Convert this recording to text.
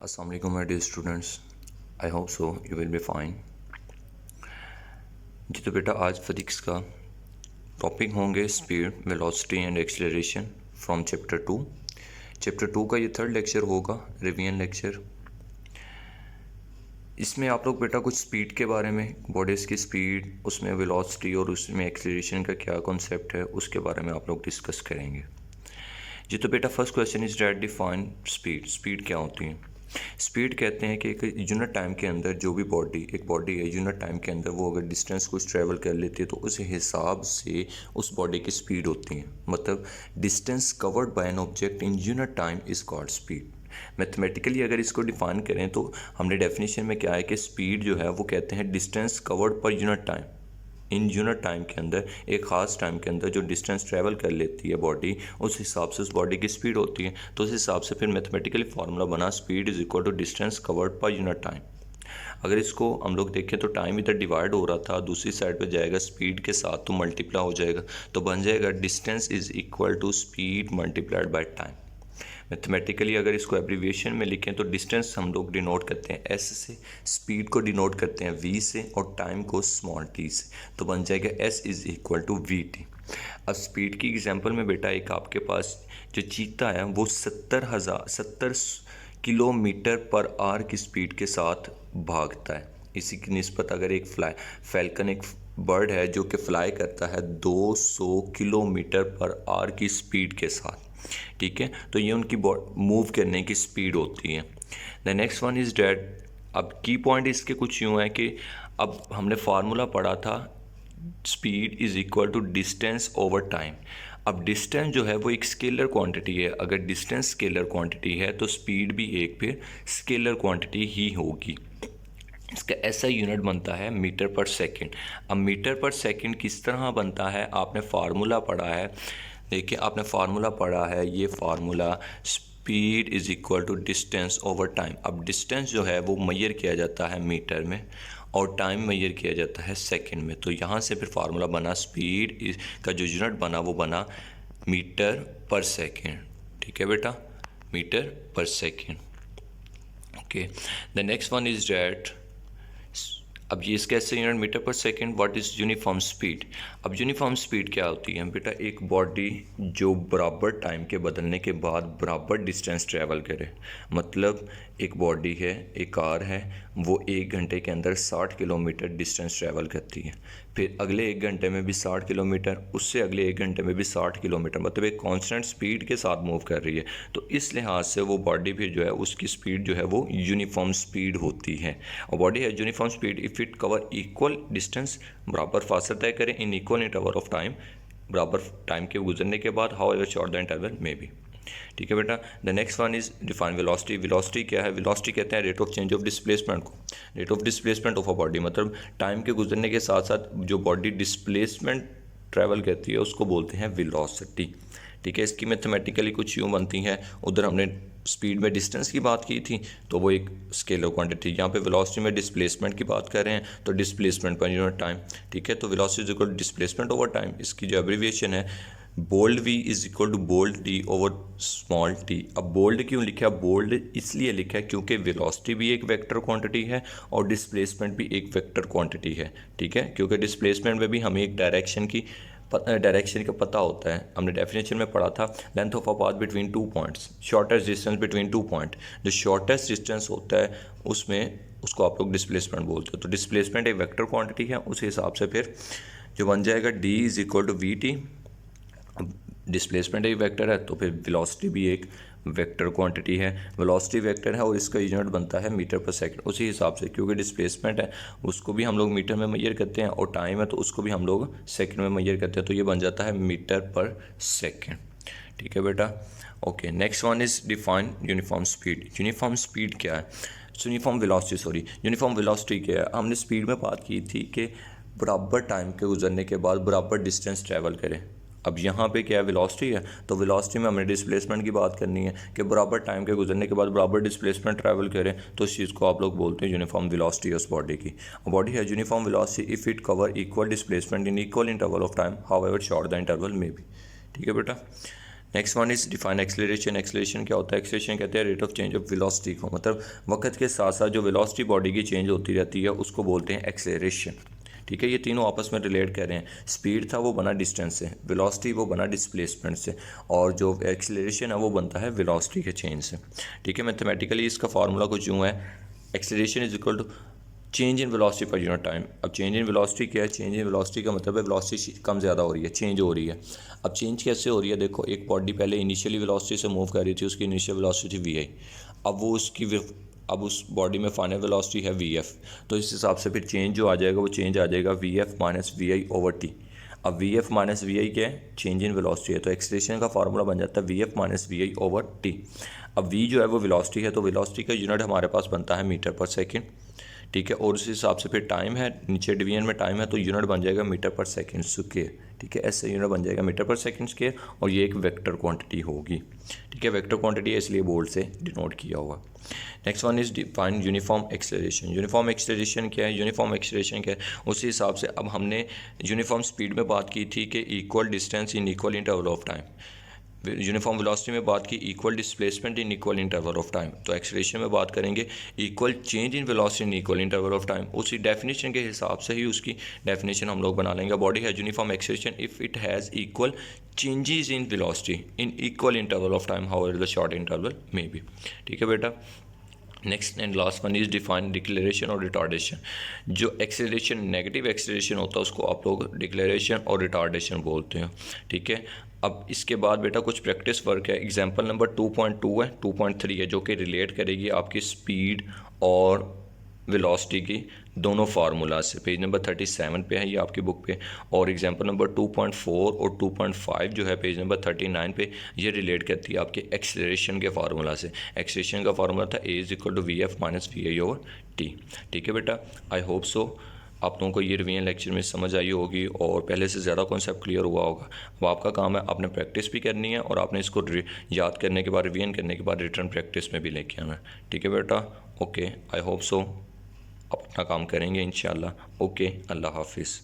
Assalamu alaikum my dear students. I hope so you will be fine. जी तो बेटा आज physics का topic होंगे speed, velocity and acceleration from chapter 2. Chapter 2 का ये थर्ड लेक्चर होगा, रिवीजन लेक्चर. इसमें आप लोग बेटा कुछ स्पीड के बारे में, बॉडीज़ की स्पीड, उसमें वेलोसिटी और उसमें एक्सीलरेशन का क्या कॉन्सेप्ट है उसके बारे में आप लोग डिस्कस करेंगे. जी तो बेटा first question is that define speed. Speed क्या होती है? स्पीड कहते हैं कि एक यूनिट टाइम के अंदर जो भी एक बॉडी है यूनिट टाइम के अंदर वो अगर डिस्टेंस कुछ ट्रैवल कर लेती है तो उस हिसाब से उस बॉडी की स्पीड होती है. मतलब distance covered by an object in unit time is called speed. Mathematically अगर इसको डिफाइन करें तो हमने डेफिनेशन में क्या है कि स्पीड जो है वो कहते हैं distance covered per unit time. In unit time के अंदर एक ख़ास टाइम के अंदर जो डिस्टेंस ट्रैवल कर लेती है बॉडी, उस हिसाब से उस बॉडी की स्पीड होती है. तो उस हिसाब से फिर मैथमेटिकली फार्मूला बना speed is equal to distance covered per unit time. अगर इसको हम लोग देखें तो टाइम इधर डिवाइड हो रहा था, दूसरी साइड पे जाएगा स्पीड के साथ तो मल्टीप्लाई हो जाएगा, तो बन जाएगा distance is equal to speed multiplied by time. Mathematically अगर इसको एब्रीविएशन में लिखें तो डिस्टेंस हम लोग डिनोट करते हैं एस से, स्पीड को डिनोट करते हैं वी से और टाइम को स्मॉल टी से, तो बन जाएगा S is equal to V T. अब स्पीड की एग्जांपल में बेटा एक आपके पास जो चीता है वो 70 किलोमीटर पर आवर की स्पीड के साथ भागता है. इसी की निस्बत अगर एक फैल्कन एक बर्ड है जो कि फ्लाई करता है 200 किलोमीटर पर आवर की स्पीड के साथ. ठीक है, तो ये उनकी मूव करने की स्पीड होती है. The next one is that. अब की पॉइंट इसके कुछ यूँ है कि अब हमने फार्मूला पढ़ा था speed is equal to distance over time. अब डिस्टेंस जो है वो एक स्केलर क्वांटिटी है. अगर डिस्टेंस स्केलर क्वांटिटी है तो स्पीड भी एक फिर स्केलर क्वांटिटी ही होगी. इसका ऐसा यूनिट बनता है मीटर पर सेकंड. अब मीटर पर सेकंड किस तरह बनता है आपने फार्मूला पढ़ा है. देखिए आपने फार्मूला पढ़ा है, ये formula speed is equal to distance over time. अब डिस्टेंस जो है वो मेजर किया जाता है मीटर में और टाइम मेजर किया जाता है सेकंड में. तो यहाँ से फिर फार्मूला बना स्पीड का जो यूनिट बना वो बना मीटर पर सेकंड. ठीक है बेटा, मीटर पर second. Okay, the next one is that. अब ये इसका ऐसे यूनिट मीटर पर second. What is uniform speed? अब यूनिफॉर्म स्पीड क्या होती है बेटा? एक बॉडी जो बराबर टाइम के बदलने के बाद बराबर डिस्टेंस ट्रैवल करे. मतलब एक बॉडी है, एक कार है, वो 1 घंटे के अंदर 60 किलोमीटर डिस्टेंस ट्रैवल करती है. फिर अगले 1 घंटे में भी 60 किलोमीटर, उससे अगले 1 घंटे में भी 60 किलोमीटर, मतलब एक कांस्टेंट स्पीड के साथ मूव कर रही है. तो इस लिहाज से वो बॉडी भी जो है उसकी स्पीड जो है वो यूनिफॉर्म स्पीड होती है. और बॉडी है uniform speed if it cover equal distance, बराबर फासला तय करें in equal interval of time, बराबर टाइम के गुजरने के बाद, however short the interval में भी. ठीक है बेटा. The next one is define velocity. Velocity क्या है? वेलोसिटी कहते हैं rate of change of displacement को. Rate of displacement of a body, मतलब टाइम के गुजरने के साथ साथ जो बॉडी डिस्प्लेसमेंट ट्रैवल करती है उसको बोलते हैं वेलोसिटी. ठीक है, इसकी मैथमेटिकली कुछ यूँ बनती हैं. उधर हमने स्पीड में डिस्टेंस की बात की थी तो वो एक स्केलर क्वांटिटी. यहाँ पे वेलोसिटी में डिस्प्लेसमेंट की बात कर रहे हैं तो डिस्प्लेसमेंट पर यूनिट टाइम. ठीक है, तो velocity is equal to displacement over time. इसकी जो एब्रीविएशन है bold V is equal to bold T over small T. अब बोल्ड क्यों लिखा है? बोल्ड इसलिए लिखा है क्योंकि वेलोसिटी भी एक वेक्टर क्वांटिटी है और डिस्प्लेसमेंट भी एक वेक्टर क्वांटिटी है. ठीक है, क्योंकि डिस्प्लेसमेंट में भी हमें एक डायरेक्शन का पता होता है. हमने डेफिनेशन में पढ़ा था length of a path between 2 points, shortest distance between 2 point. जो शॉर्टेस्ट डिस्टेंस होता है उसमें उसको आप लोग डिस्प्लेसमेंट बोलते हो. तो डिस्प्लेसमेंट एक वेक्टर क्वांटिटी है, उस हिसाब से फिर जो बन जाएगा D is equal to V T. Displacement एक वेक्टर है तो फिर वेलोसिटी भी एक वेक्टर क्वांटिटी है. वेलोसिटी वेक्टर है और इसका यूनिट बनता है मीटर पर सेकंड. उसी हिसाब से क्योंकि डिस्प्लेसमेंट है उसको भी हम लोग मीटर में मेजर करते हैं और टाइम है तो उसको भी हम लोग सेकंड में मेजर करते हैं, तो ये बन जाता है मीटर पर सेकंड. ठीक है बेटा. Okay, next one is define uniform speed. Uniform speed क्या है? यूनिफॉर्म वेलोसिटी क्या है? हमने स्पीड में बात की थी कि बराबर टाइम के गुजरने के बाद बराबर डिस्टेंस ट्रैवल करें. अब यहाँ पे क्या है? वेलोसिटी है, तो वेलोसिटी में हमने डिस्प्लेसमेंट की बात करनी है कि बराबर टाइम के गुजरने के बाद बराबर डिस्प्लेसमेंट ट्रैवल करें, तो इस चीज़ को आप लोग बोलते हैं यूनिफॉर्म वेलोसिटी उस बॉडी की. बॉडी है uniform velocity if it cover equal displacement in equal interval of time, how ever short the interval में भी. ठीक है बेटा. Next one is define acceleration. Acceleration क्या होता है? एक्सेलरेशन कहते हैं rate of change of velocity को, मतलब वक्त के साथ साथ जो वेलोसिटी बॉडी की चेंज होती रहती है उसको बोलते हैं एक्सेलरेशन। ठीक है, ये तीनों आपस में रिलेट कर रहे हैं। स्पीड था वो बना डिस्टेंस से, वेलोसिटी वो बना डिस्प्लेसमेंट से, और जो एक्सेलरेशन है वो बनता है वेलोसिटी के चेंज से। ठीक है, मैथमेटिकली इसका फार्मूला कुछ यूँ है, acceleration is equal to change in velocity per unit time. अब चेंज इन वेलोसिटी क्या है? चेंज इन वेलोसिटी का मतलब है वेलोसिटी कम ज़्यादा हो रही है, चेंज हो रही है। अब चेंज कैसे हो रही है? देखो, एक बॉडी पहले इनिशियली वेलोसिटी से मूव कर रही थी, उसकी इनिशियल वेलोसिटी वी आई, अब उस बॉडी में फाइनल वेलोसिटी है वी एफ, तो इस हिसाब से फिर चेंज जो आ जाएगा वो चेंज आ जाएगा V F minus we I over T. अब V F minus we I क्या है? चेंज इन वेलोसिटी है, तो एक्सेलरेशन का फार्मूला बन जाता है V F minus we I over T. अब वी जो है वो वेलोसिटी है, तो वेलोसिटी का यूनिट हमारे पास बनता है मीटर पर सेकेंड। ठीक है, और उस हिसाब से फिर टाइम है, नीचे डिवीजन में टाइम है तो यूनिट बन जाएगा मीटर पर सेकेंड स्क्वायर। ठीक है, ऐसे यूनिट बन जाएगा मीटर पर सेकेंड स्क्वायर, और ये एक वेक्टर क्वांटिटी होगी। ठीक है, वेक्टर क्वांटिटी है इसलिए बोल्ड से डिनोट किया हुआ। Next one is define uniform acceleration. Uniform acceleration क्या है? यूनिफॉर्म एक्सेलरेशन क्या है? उसी हिसाब से अब हमने यूनिफॉर्म स्पीड में बात की थी कि equal distance in equal interval of time, uniform velocity में बात की equal displacement in equal interval of time, तो एक्सेलरेशन में बात करेंगे equal change in velocity in equal interval of time. उसी डेफिनेशन के हिसाब से ही उसकी डेफिनेशन हम लोग बना लेंगे। बॉडी है uniform acceleration if it has equal changes in velocity in equal interval of time however the short interval may be. ठीक है बेटा, next and last one is define declaration और रिटार्डेशन। जो एक्सेलरेशन नेगेटिव एक्सेलरेशन होता है उसको आप लोग डिक्लेरेशन और रिटार्डेशन बोलते हैं। ठीक है, अब इसके बाद बेटा कुछ प्रैक्टिस वर्क है। एग्जांपल नंबर 2.2 है, 2.3 है, जो कि रिलेट करेगी आपकी स्पीड और वेलोसिटी की दोनों फार्मूला से। पेज नंबर 37 पे है ये आपकी बुक पे, और एग्जांपल नंबर 2.4 और 2.5 जो है पेज नंबर 39 पे, ये रिलेट करती है आपके एक्सेलरेशन के फार्मूला से। एक्सेलरेशन का फार्मूला था a is equal to v F minus we I over t. ठीक है बेटा, आई होप सो आप लोगों को ये रिवीजन लेक्चर में समझ आई होगी और पहले से ज़्यादा कॉन्सेप्ट क्लियर हुआ होगा। अब आपका काम है, आपने प्रैक्टिस भी करनी है और आपने इसको याद करने के बाद, रिवीजन करने के बाद रिटर्न प्रैक्टिस में भी लेके आना है। ठीक है बेटा, ओके, आई होप सो आप अपना काम करेंगे इंशाल्लाह। ओके, अल्लाह हाफिज़।